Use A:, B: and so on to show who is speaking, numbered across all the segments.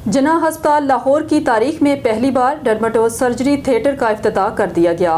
A: جناح ہسپتال لاہور کی تاریخ میں پہلی بار ڈرمٹو سرجری تھیٹر کا افتتاح کر دیا گیا۔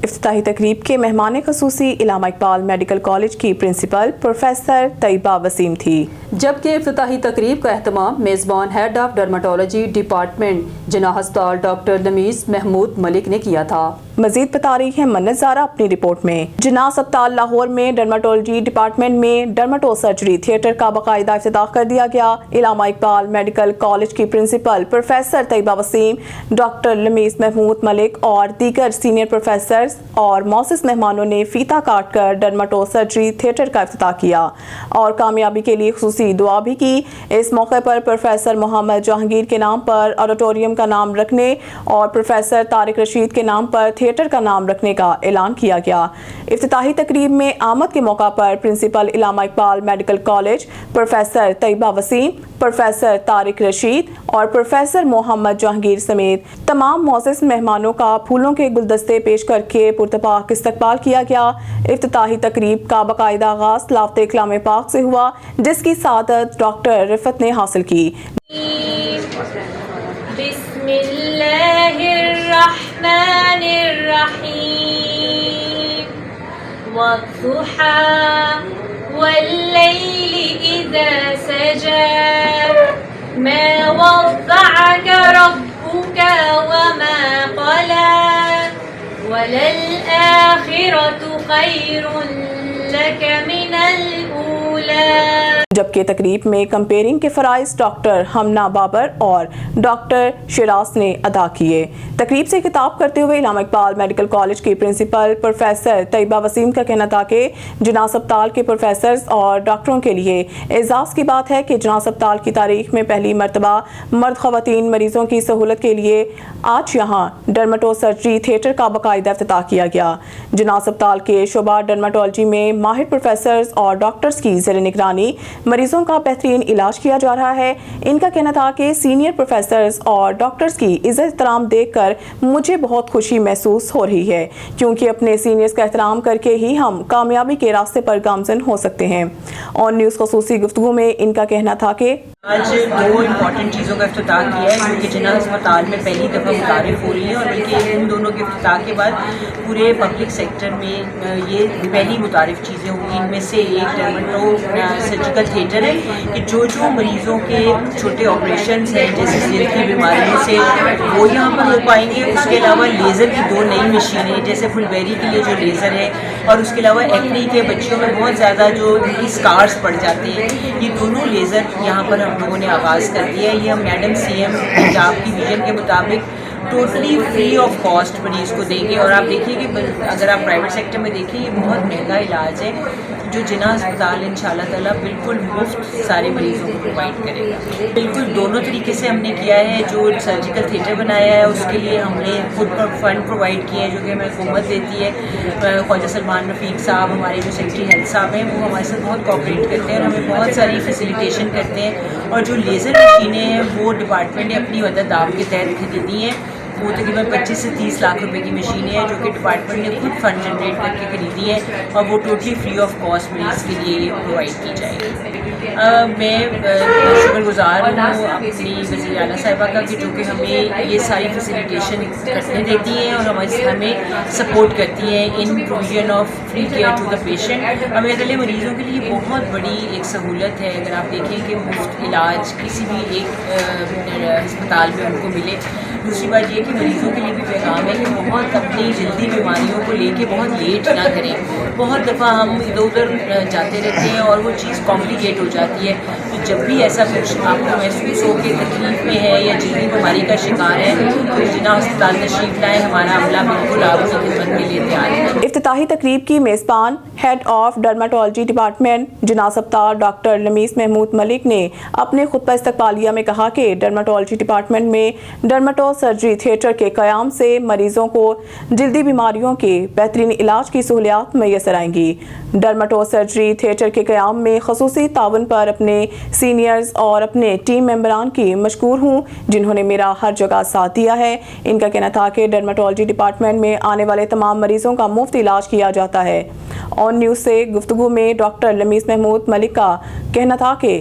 B: افتتاحی تقریب کے مہمان خصوصی علامہ اقبال میڈیکل کالج کی پرنسپل پروفیسر طیبہ وسیم تھی،
A: جبکہ افتتاحی تقریب کا اہتمام میزبان ہیڈ آف ڈرمٹولوجی ڈپارٹمنٹ جناح ہسپتال ڈاکٹر لمیس محمود ملک نے کیا تھا۔
B: مزید بتا رہی ہے منت زارہ اپنی رپورٹ میں۔ جناح ہسپتال لاہور میں ڈرمٹولوجی ڈپارٹمنٹ میں ڈرمٹو سرجری تھیٹر کا باقاعدہ افتتاح کر دیا گیا۔ علامہ اقبال میڈیکل کالج کی پرنسپل پروفیسر طیبہ وسیم، ڈاکٹر لمیس محمود ملک اور دیگر سینئر پروفیسرز اور معزز مہمانوں نے فیتا کاٹ کر ڈرمٹو سرجری تھیٹر کا افتتاح کیا اور کامیابی کے لیے خصوصی دعا بھی کی۔ اس موقع پر پروفیسر محمد جہانگیر کے نام پر آڈیٹوریم کا نام رکھنے اور پروفیسر طارق رشید کے نام پر تھیٹر کا نام رکھنے کا اعلان کیا گیا۔ افتتاحی تقریب میں آمد کے موقع پر پرنسپل علامہ اقبال میڈیکل کالج پروفیسر طیبہ وسیم، پروفیسر طارق رشید اور پروفیسر محمد جہانگیر سمیت تمام معزز مہمانوں کا پھولوں کے گلدستے پیش کر کے پرتپاک استقبال کیا گیا۔ افتتاحی تقریب کا باقاعدہ آغاز لافت کلام پاک سے ہوا، جس کی سعادت ڈاکٹر رفعت نے حاصل کی۔
C: بسم اللہ الرحمن الرحیم والضحى واللیل اذا سجى ما ودعك ربك وما قلى وللآخرة خير لك من الأولى۔
B: جبکہ تقریب میں کمپیئرنگ کے فرائض ڈاکٹر ہمنا بابر اور ڈاکٹر شیراز نے ادا کیے۔ تقریب سے خطاب کرتے ہوئے علامہ اقبال میڈیکل کالج کی پرنسپل پروفیسر طیبہ وسیم کا کہنا تھا کہ جناح ہسپتال کے پروفیسرز اور ڈاکٹروں کے لیے اعزاز کی بات ہے کہ جناح ہسپتال کی تاریخ میں پہلی مرتبہ مرد خواتین مریضوں کی سہولت کے لیے آج یہاں ڈرمٹو سرجری تھیٹر کا باقاعدہ افتتاح کیا گیا۔ جناح ہسپتال کے شعبہ ڈرمٹولوجی میں ماہر پروفیسرز اور ڈاکٹرز کی زیر نگرانی مریضوں کا بہترین علاج کیا جا رہا ہے۔ ان کا کہنا تھا کہ سینئر پروفیسرز اور ڈاکٹرز کی عزت احترام دیکھ کر مجھے بہت خوشی محسوس ہو رہی ہے، کیونکہ اپنے سینئرز کا احترام کر کے ہی ہم کامیابی کے راستے پر گامزن ہو سکتے ہیں۔ آن نیوز خصوصی گفتگو میں ان کا کہنا تھا کہ
D: آج دو امپورٹنٹ چیزوں کا افتتاح کیا ہے جو کہ جناح ہسپتال میں پہلی دفعہ متعارف ہو رہی ہیں، اور بلکہ ان دونوں کے افتتاح کے بعد پورے پبلک سیکٹر میں یہ پہلی متعارف چیزیں ہوں گی۔ ان میں سے ایک ڈرمٹو سرجیکل تھیٹر ہے کہ جو مریضوں کے چھوٹے آپریشنس ہیں جیسے دل کی بیماریوں سے وہ یہاں پر ہو پائیں گے۔ اس کے علاوہ لیزر کی دو نئی مشینیں جیسے فل بیری کے لیے جو لیزر ہے، اور اس کے علاوہ ایکنی کے بچیوں میں بہت زیادہ جو اسکارس پڑ جاتے ہیں، یہ دونوں لیزر یہاں پر ہم لوگوں نے آغاز کر دیا ہے۔ یہ ہم میڈم سی ایم پنجاب کی ویژن کے مطابق ٹوٹلی فری آف کاسٹ مریض کو دیں گے، اور آپ دیکھیے کہ اگر آپ پرائیویٹ سیکٹر میں دیکھیں یہ بہت مہنگا علاج ہے جو جناح ہسپتال انشاءاللہ تعالیٰ بالکل مفت سارے مریضوں کو پرووائڈ کرے گا۔ بالکل دونوں طریقے سے ہم نے کیا ہے۔ جو سرجیکل تھیٹر بنایا ہے اس کے لیے ہم نے خود فنڈ پرووائڈ کیے ہیں جو کہ ہمیں حکومت دیتی ہے۔ خواجہ سلمان رفیق صاحب ہمارے جو سیکرٹری ہیلتھ صاحب ہیں وہ ہمارے ساتھ بہت کوآپریٹ کرتے ہیں اور ہمیں بہت ساری فیسیلیٹیشن کرتے ہیں، اور جو لیزر مشینیں ہیں وہ ڈپارٹمنٹ نے اپنی مدد آپ کے تحت خریدی ہیں۔ وہ تقریباً 25 سے 30 لاکھ روپے کی مشینیں ہیں جو کہ ڈپارٹمنٹ نے خود فنڈ جنریٹ کر کے خریدی ہے، اور وہ ٹوٹلی فری آف کاسٹ مریض کے لیے یہ پرووائڈ کی جائے گی۔ میں شکر گزار ہوں اپنی وزیر اعلیٰ صاحبہ کا کہ جو کہ ہمیں یہ ساری فیسیلیٹیشن کرنے دیتی ہیں اور ہمیں سپورٹ کرتی ہیں in provision of free care to the patient. ہمیں اگلے مریضوں کے لیے بہت بڑی ایک سہولت ہے اگر آپ دیکھیں کہ مفت علاج کسی بھی ایک ہسپتال میں ان کو ملے۔ دوسری بات یہ کہ مریضوں کے لیے بھی پیغام ہے کہ بہت اپنی جلدی بیماریوں کو لے کے بہت لیٹ نہ کریں۔ بہت دفعہ ہم ادھر ادھر جاتے رہتے ہیں اور وہ چیز کمپلیکیٹ ہو جاتی ہے، تو جب بھی ایسا کچھ آپ کو محسوس ہو کہ تکلیف میں ہے یا جلدی بیماری کا شکار ہے تو جناح ہسپتال تشریف لائیں، ہمارا عملہ بالکل آپ کی خدمت کے لیے تیار ہے۔
B: افتتاحی تقریب کی میزبان ہیڈ آف ڈرمٹولوجی ڈپارٹمنٹ جناح ہسپتال ڈاکٹر لمیس محمود ملک نے اپنے خطبہ استقبالیہ میں کہا کہ ڈرمٹولوجی ڈپارٹمنٹ میں ڈرمٹو سرجری تھیٹر کے قیام سے مریضوں کو جلدی بیماریوں کے بہترین علاج کی سہولیات میسر آئیں گی۔ ڈرمٹو سرجری تھیٹر کے قیام میں خصوصی تعاون پر اپنے سینئرز اور اپنے ٹیم ممبران کی مشکور ہوں جنہوں نے میرا ہر جگہ ساتھ دیا ہے۔ ان کا کہنا تھا کہ ڈرمٹولوجی ڈپارٹمنٹ میں آنے والے تمام مریضوں کا مفت علاج کیا جاتا ہے۔ آن نیوز سے گفتگو میں ڈاکٹر لمیس محمود ملک کا کہنا تھا کہ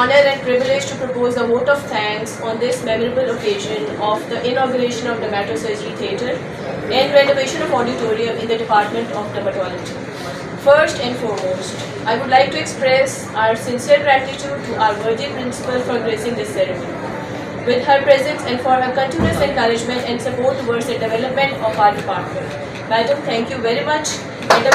E: Honor and privilege to propose a vote of thanks on this memorable occasion of the inauguration of Dermatosurgery Theatre and renovation of auditorium in the Department of Dermatology. First and foremost, I would like to express our sincere gratitude to our worthy principal for gracing this ceremony with her presence and for her continuous encouragement and support towards the development of our department. Madam, thank you very much. Madam,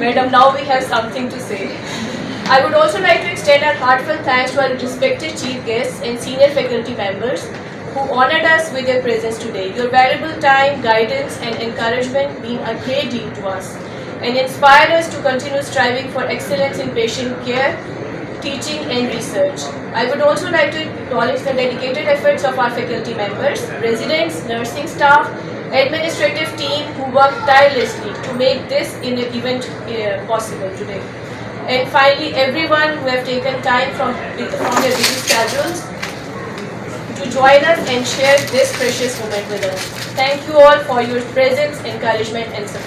E: Madam, now we have something to say. I would also like to extend our heartfelt thanks to our respected chief guests and senior faculty members who honored us with their presence today. Your valuable time, guidance and encouragement mean a great deal to us and inspire us to continue striving for excellence in patient care, teaching and research. I would also like to acknowledge the dedicated efforts of our faculty members, residents, nursing staff, administrative team who worked tirelessly to make this event possible today. And finally, everyone who have taken time from their busy schedules to join us and share this precious moment with us. Thank you all for your presence, encouragement and support.